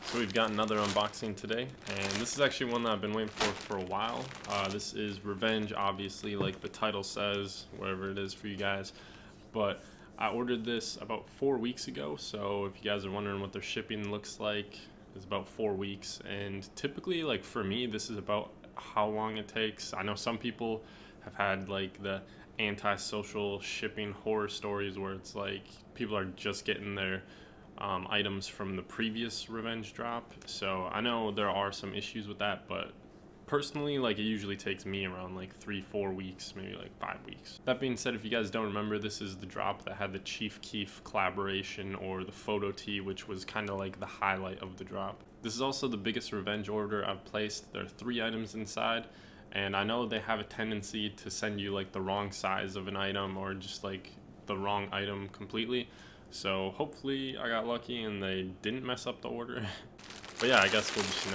So we've got another unboxing today, and this is actually one that I've been waiting for a while. This is Revenge, obviously, like the title says, whatever it is for you guys. But I ordered this about 4 weeks ago, so if you guys are wondering what their shipping looks like, it's about 4 weeks. And typically, like for me, this is about how long it takes. I know some people have had like the anti-social shipping horror stories where it's like people are just getting their items from the previous Revenge drop. So I know there are some issues with that, but personally, like, it usually takes me around like 3-4 weeks, maybe like 5 weeks. That being said, if you guys don't remember, this is the drop that had the Chief Keef collaboration, or the photo tee, which was kind of like the highlight of the drop. This is also the biggest Revenge order I've placed. There are 3 items inside, and I know they have a tendency to send you like the wrong size of an item, or just like the wrong item completely. So hopefully I got lucky and they didn't mess up the order. But yeah, I guess we'll just,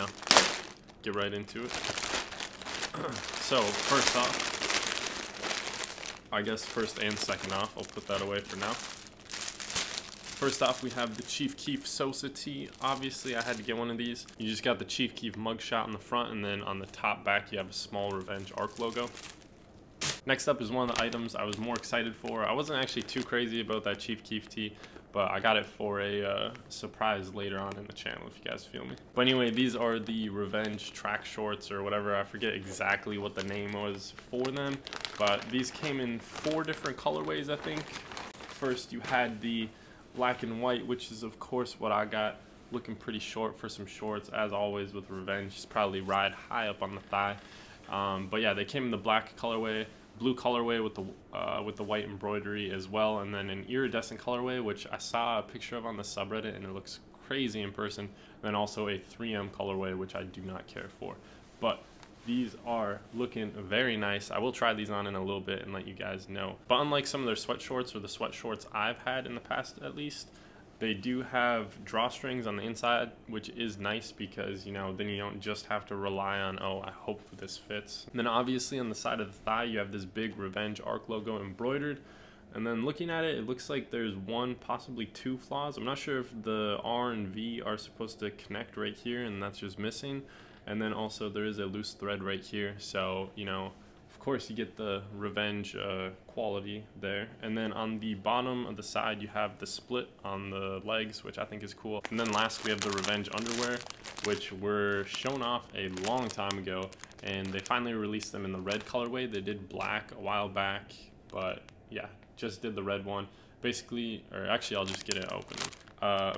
get right into it. So first off, I guess first and second off, I'll put that away for now. First off, we have the Chief Keef Sosa tee. Obviously, I had to get one of these. You just got the Chief Keef mugshot on the front, and then on the top back, you have a small Revenge ARC logo. Next up is one of the items I was more excited for. I wasn't actually too crazy about that Chief Keef tee, but I got it for a surprise later on in the channel, if you guys feel me. But anyway, these are the Revenge track shorts or whatever. I forget exactly what the name was for them, but these came in 4 different colorways, I think. First, you had the black and white, which is of course what I got. Looking pretty short for some shorts, as always with Revenge. Just probably ride high up on the thigh. But yeah, they came in the black colorway, blue colorway with the white embroidery as well, and then an iridescent colorway, which I saw a picture of on the subreddit and it looks crazy in person. And then also a 3M colorway, which I do not care for. But these are looking very nice. I will try these on in a little bit and let you guys know. But unlike some of their sweat shorts, or the sweat shorts I've had in the past at least, they do have drawstrings on the inside, which is nice because, then you don't just have to rely on, oh, I hope this fits. And then obviously on the side of the thigh, you have this big Revenge ARC logo embroidered. And then looking at it, it looks like there's 1, possibly 2 flaws. I'm not sure if the R and V are supposed to connect right here, and that's just missing. And then also there is a loose thread right here. So, of course you get the Revenge quality there. And then on the bottom of the side, you have the split on the legs, which I think is cool. And then last, we have the Revenge underwear, which were shown off a long time ago, and they finally released them in the red colorway. They did black a while back, but yeah, just did the red one. Basically, or actually I'll just get it open.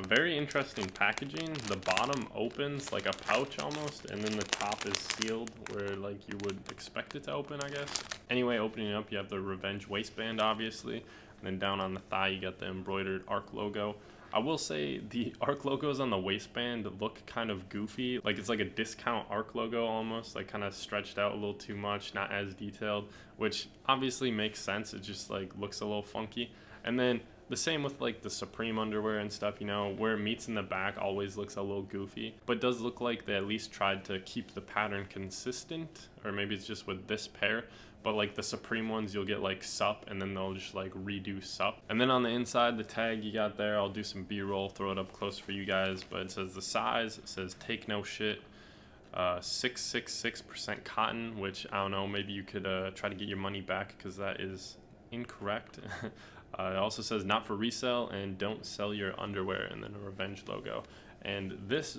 Very interesting packaging. The bottom opens like a pouch almost, and then the top is sealed where like you would expect it to open, I guess. Anyway, opening it up, you have the Revenge waistband, obviously, and then down on the thigh you got the embroidered ARC logo. I will say the ARC logos on the waistband look kind of goofy. Like it's like a discount ARC logo almost, like kind of stretched out a little too much, not as detailed, which obviously makes sense. It just like looks a little funky. And then the same with like the Supreme underwear and stuff, where it meets in the back always looks a little goofy, but does look like they at least tried to keep the pattern consistent, or maybe it's just with this pair. But like the Supreme ones, you'll get like SUP, and then they'll just like redo SUP. And then on the inside, the tag you got there, I'll do some B-roll, throw it up close for you guys, but it says the size, it says take no shit, 666% cotton, which I don't know, maybe you could try to get your money back because that is incorrect. It also says not for resale, and don't sell your underwear, and then a Revenge logo. And this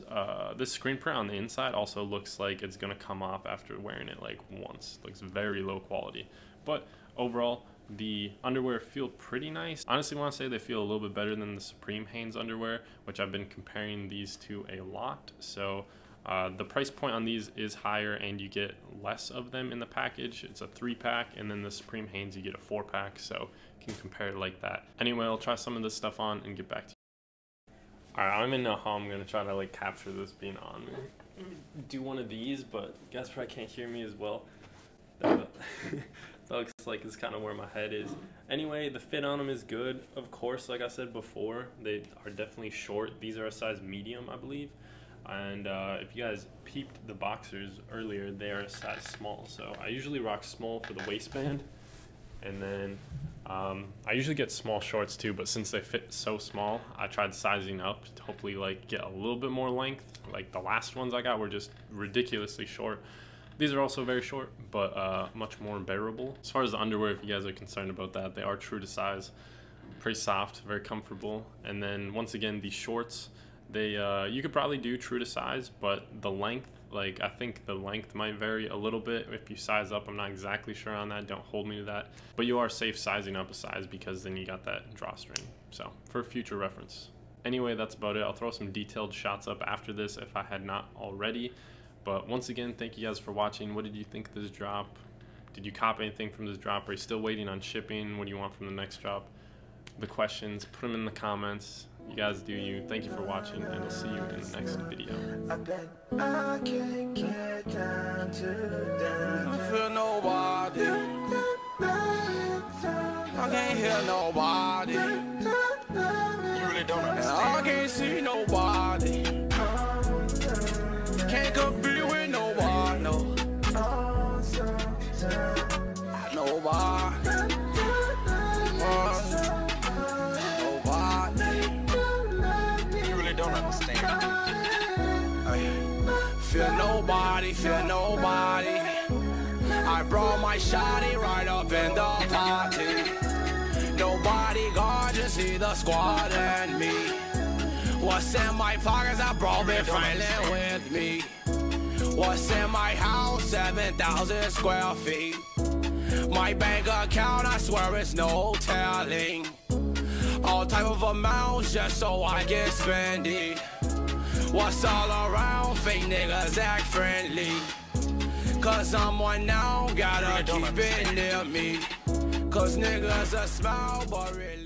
screen print on the inside also looks like it's gonna come off after wearing it like once. It looks very low quality, but overall the underwear feel pretty nice. Honestly, I want to say they feel a little bit better than the Supreme Hanes underwear, which I've been comparing these to a lot. So the price point on these is higher, and you get less of them in the package. It's a 3-pack, and then the Supreme Hanes you get a 4-pack, so you can compare it like that. Anyway, I'll try some of this stuff on and get back to you. Alright, I don't even know how I'm gonna try to like capture this being on me. Do one of these, but you guys probably can't hear me as well. That looks like it's kind of where my head is. Anyway, the fit on them is good. Of course, like I said before, they are definitely short. These are a size medium, I believe. And if you guys peeped the boxers earlier, they are a size small. So I usually rock small for the waistband, and then I usually get small shorts too, but since they fit so small, I tried sizing up to hopefully like get a little bit more length. Like the last ones I got were just ridiculously short. These are also very short, but much more bearable. As far as the underwear, if you guys are concerned about that, they are true to size. Pretty soft, very comfortable. And then once again, the shorts, they you could probably do true to size, but the length, like I think the length might vary a little bit if you size up. I'm not exactly sure on that, don't hold me to that, but you are safe sizing up a size because then you got that drawstring, so for future reference. Anyway, that's about it. I'll throw some detailed shots up after this if I had not already, but once again, thank you guys for watching. What did you think of this drop? Did you cop anything from this drop? Are you still waiting on shipping? What do you want from the next drop? The questions, put them in the comments. You guys do you. Thank you for watching, and I'll see you in the next video. I bet I can't get down to them. I feel nobody. I can't hear nobody. You really don't understand. I can't see nobody. Can't compete with nobody. No. Nobody. Feel nobody. I brought my shawty right up in the party. Nobody guard, just see the squad and me. What's in my pockets? I brought been friendly with me. What's in my house? 7,000 square feet. My bank account, I swear it's no telling. All type of amounts just so I can spend it. What's all around? Fake niggas act friendly. Cause I'm one now, gotta keep it near me. Cause niggas a smile, but really